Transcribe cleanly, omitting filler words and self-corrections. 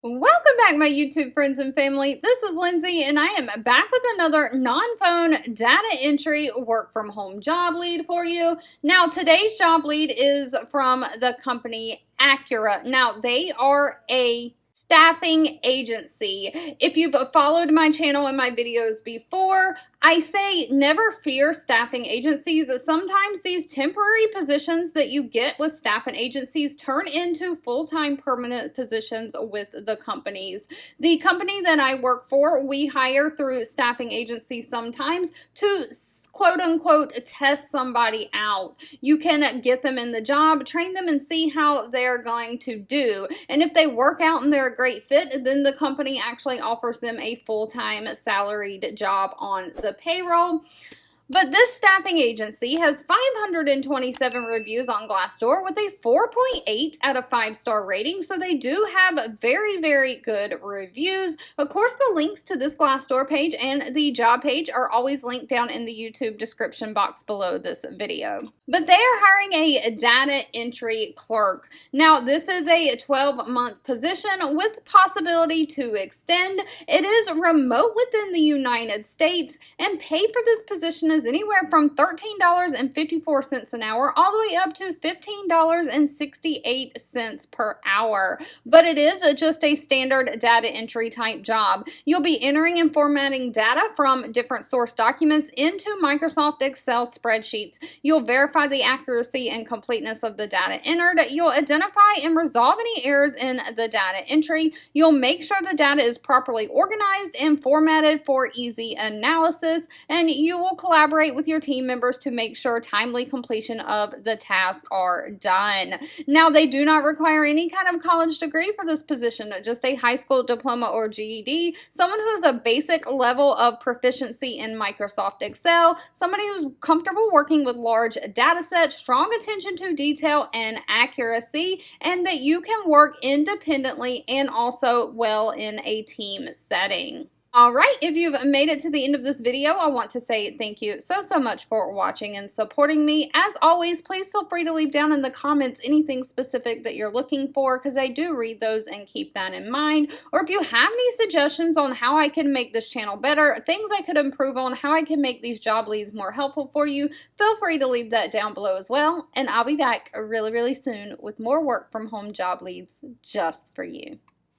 Welcome back, my YouTube friends and family. This is Lindsay, and I am back with another non-phone data entry work from home job lead for you. Now, today's job lead is from the company Acura. Now, they are a staffing agency. If you've followed my channel and my videos before, I say never fear staffing agencies. Sometimes these temporary positions that you get with staffing agencies turn into full-time permanent positions with the companies. The company that I work for, we hire through staffing agencies sometimes to quote unquote test somebody out. You can get them in the job, train them, and see how they're going to do. And if they work out and they're a great fit, then the company actually offers them a full-time salaried job on the payroll. But this staffing agency has 527 reviews on Glassdoor with a 4.8 out of 5-star rating, so they do have very, very good reviews. Of course, the links to this Glassdoor page and the job page are always linked down in the YouTube description box below this video. But they are hiring a data entry clerk. Now, this is a 12-month position with possibility to extend. It is remote within the United States, and pay for this position is anywhere from $13.54 an hour all the way up to $15.68 per hour. But it is just a standard data entry type job. You'll be entering and formatting data from different source documents into Microsoft Excel spreadsheets. You'll verify the accuracy and completeness of the data entered. You'll identify and resolve any errors in the data entry. You'll make sure the data is properly organized and formatted for easy analysis, and you will collaborate with your team members to make sure timely completion of the task are done. Now, they do not require any kind of college degree for this position, just a high school diploma or GED, someone who has a basic level of proficiency in Microsoft Excel, somebody who's comfortable working with large data sets, strong attention to detail and accuracy, and that you can work independently and also well in a team setting. All right, if you've made it to the end of this video, I want to say thank you so much for watching and supporting me. As always, please feel free to leave down in the comments anything specific that you're looking for, because I do read those and keep that in mind. Or if you have any suggestions on how I can make this channel better, things I could improve on, how I can make these job leads more helpful for you, feel free to leave that down below as well. And I'll be back really, really soon with more work from home job leads just for you.